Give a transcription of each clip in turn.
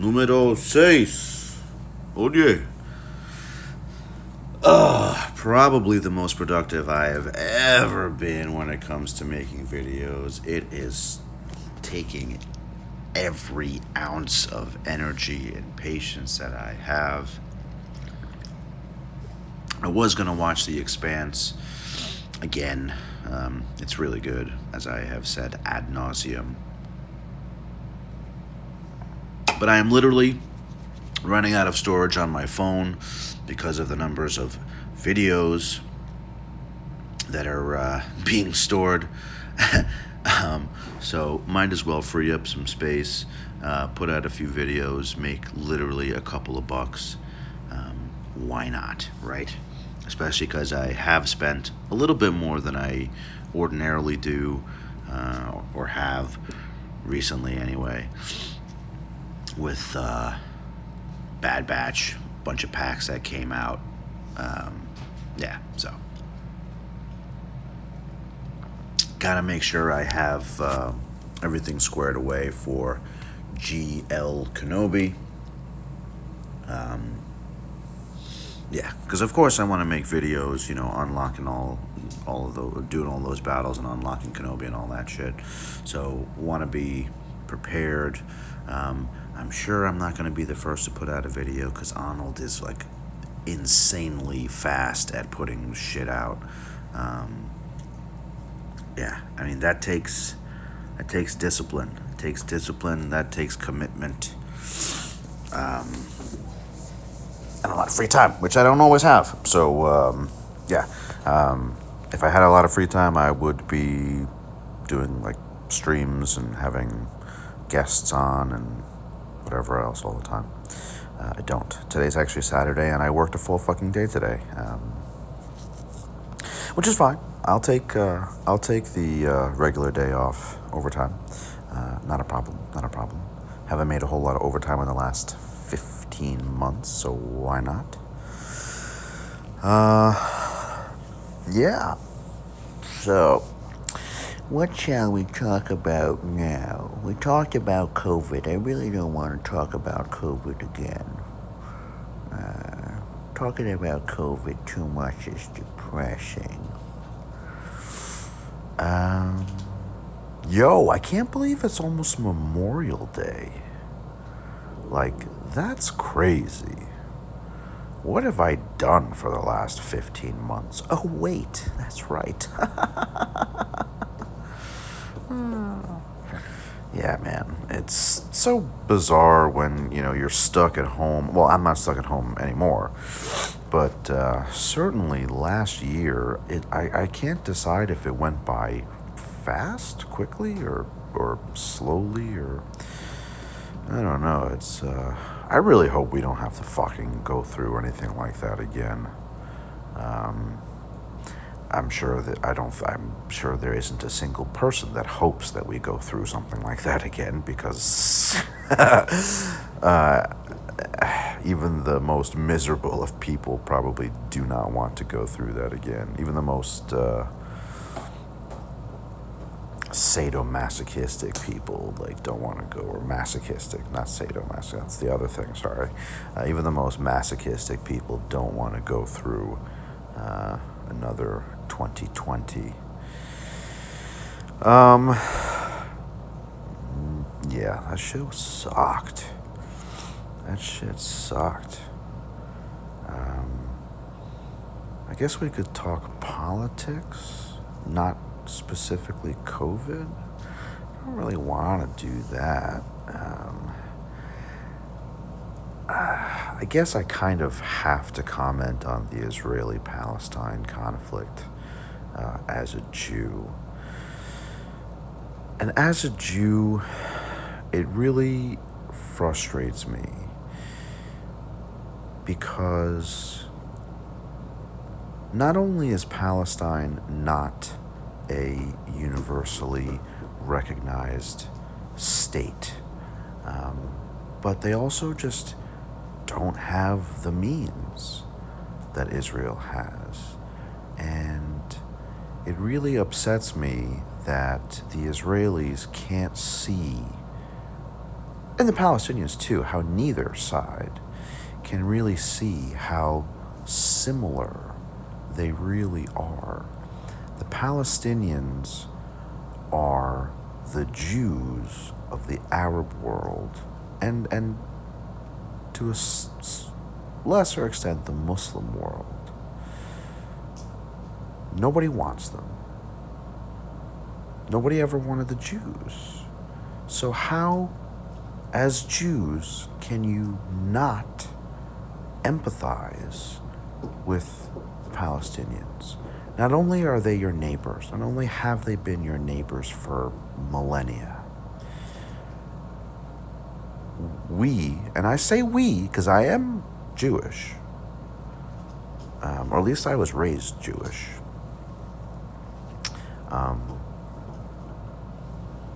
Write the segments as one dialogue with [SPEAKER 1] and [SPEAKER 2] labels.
[SPEAKER 1] Número 6. Oye. Probably the most productive I have ever been when it comes to making videos. It is taking every ounce of energy and patience that I have. I was going to watch The Expanse again. It's really good, as I have said ad nauseum. But I am literally running out of storage on my phone because of the numbers of videos that are being stored. So might as well free up some space, put out a few videos, make literally a couple of bucks. Why not, right? Especially because I have spent a little bit more than I ordinarily do, or have recently anyway, with Bad Batch, bunch of packs that came out. So gotta make sure I have everything squared away for GL Kenobi. Because of course I want to make videos, unlocking all of those, doing all those battles and unlocking Kenobi and all that shit. So want to be prepared. I'm sure I'm not going to be the first to put out a video because Arnold is like insanely fast at putting shit out. I mean that takes discipline. It takes discipline. That takes commitment. And a lot of free time, which I don't always have. So if I had a lot of free time, I would be doing like streams and having guests on and whatever else all the time. I don't. Today's actually Saturday, and I worked a full fucking day today, which is fine. I'll take the regular day off overtime. Not a problem. Haven't made a whole lot of overtime in the last 15 months, so why not? So, what shall we talk about now? We talked about COVID. I really don't want to talk about COVID again. Talking about COVID too much is depressing. I can't believe it's almost Memorial Day. Like, that's crazy. What have I done for the last 15 months? Oh, wait, that's right. Yeah, man, it's so bizarre when, you're stuck at home. Well, I'm not stuck at home anymore, but certainly last year, I can't decide if it went by fast, quickly, or slowly, or I don't know. It's I really hope we don't have to fucking go through anything like that again. I'm sure there isn't a single person that hopes that we go through something like that again, because even the most miserable of people probably do not want to go through that again. Even the most sadomasochistic people don't want to go, or masochistic, not sadomasochistic, that's the other thing, sorry. Even the most masochistic people don't want to go through another 2020. That shit sucked. I guess we could talk politics, not specifically COVID. I don't really want to do that. I guess I kind of have to comment on the Israeli-Palestine conflict as a Jew. And as a Jew, it really frustrates me because not only is Palestine not a universally recognized state, but they also just don't have the means that Israel has. And it really upsets me that the Israelis can't see and the Palestinians too, how neither side can really see how similar they really are. The Palestinians are the Jews of the Arab world, and to a lesser extent the Muslim world. Nobody wants them. Nobody ever wanted the Jews. So how, as Jews, can you not empathize with the Palestinians? Not only are they your neighbors, not only have they been your neighbors for millennia, we, and I say we because I am Jewish, or at least I was raised Jewish,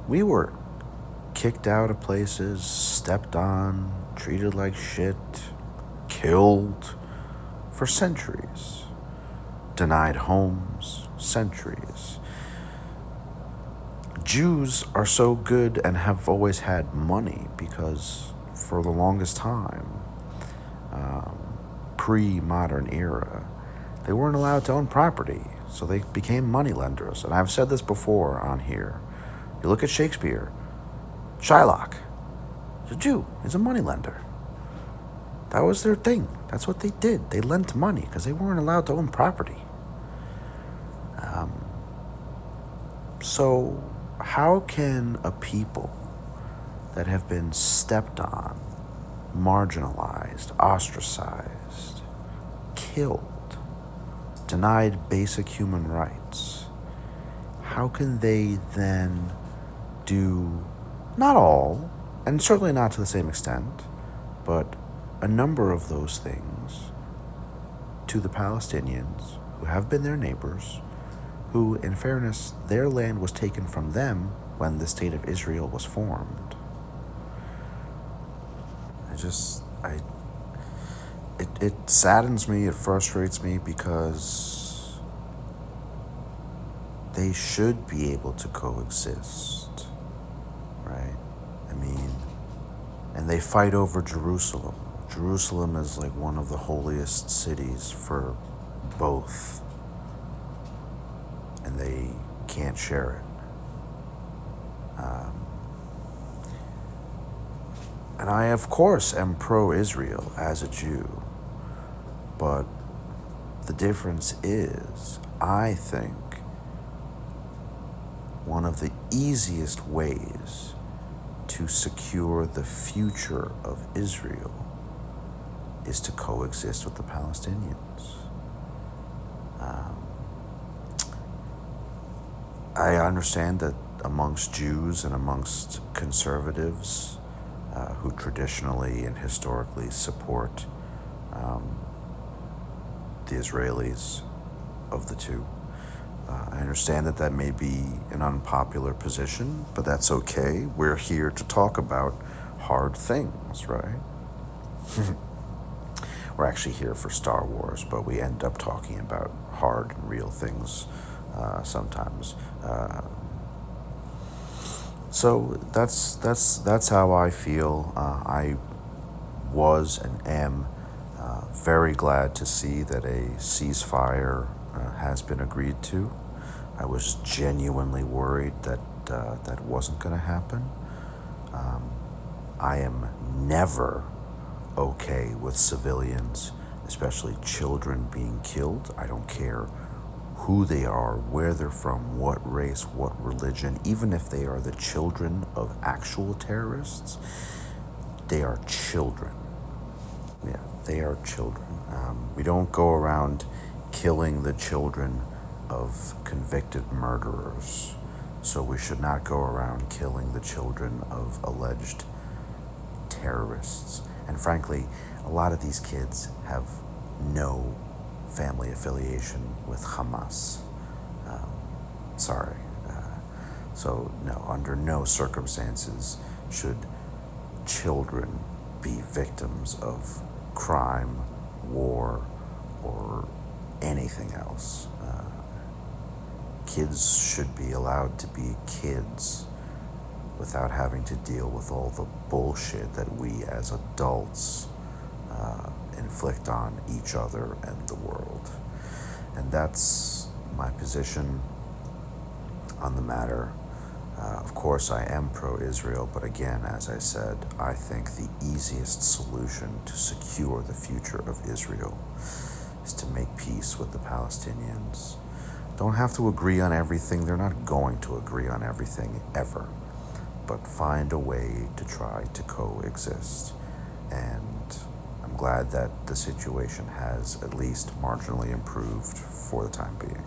[SPEAKER 1] we were kicked out of places, stepped on, treated like shit, killed for centuries, denied homes, centuries. Jews are so good and have always had money because for the longest time, pre-modern era, they weren't allowed to own property, so they became moneylenders. And I've said this before on here. You look at Shakespeare, Shylock, he's a Jew, he's a moneylender. That was their thing. That's what they did. They lent money because they weren't allowed to own property. So how can a people that have been stepped on, marginalized, ostracized, killed, denied basic human rights, how can they then do, not all, and certainly not to the same extent, but a number of those things to the Palestinians who have been their neighbors, who, in fairness, their land was taken from them when the state of Israel was formed? It saddens me, it frustrates me, because they should be able to coexist, right? I mean, and they fight over Jerusalem. Jerusalem is like one of the holiest cities for both, and they can't share it. And I, of course, am pro-Israel as a Jew, but the difference is, I think, one of the easiest ways to secure the future of Israel is to coexist with the Palestinians. I understand that amongst Jews and amongst conservatives who traditionally and historically support the Israelis of the two, I understand that that may be an unpopular position, but that's okay. We're here to talk about hard things, right? We're actually here for Star Wars, but we end up talking about hard and real things sometimes. So that's how I feel. I was and am very glad to see that a ceasefire has been agreed to. I was genuinely worried that that wasn't going to happen. I am never okay with civilians, especially children, being killed. I don't care who they are, where they're from, what race, what religion. Even if they are the children of actual terrorists, they are children. Yeah, they are children. We don't go around killing the children of convicted murderers, so we should not go around killing the children of alleged terrorists. And frankly, a lot of these kids have no family affiliation with Hamas. So no, under no circumstances should children be victims of crime, war, or anything else. Kids should be allowed to be kids without having to deal with all the bullshit that we as adults inflict on each other and the world. And that's my position on the matter. Of course, I am pro-Israel, but again, as I said, I think the easiest solution to secure the future of Israel is to make peace with the Palestinians. Don't have to agree on everything. They're not going to agree on everything ever, but find a way to try to coexist. And I'm glad that the situation has at least marginally improved for the time being.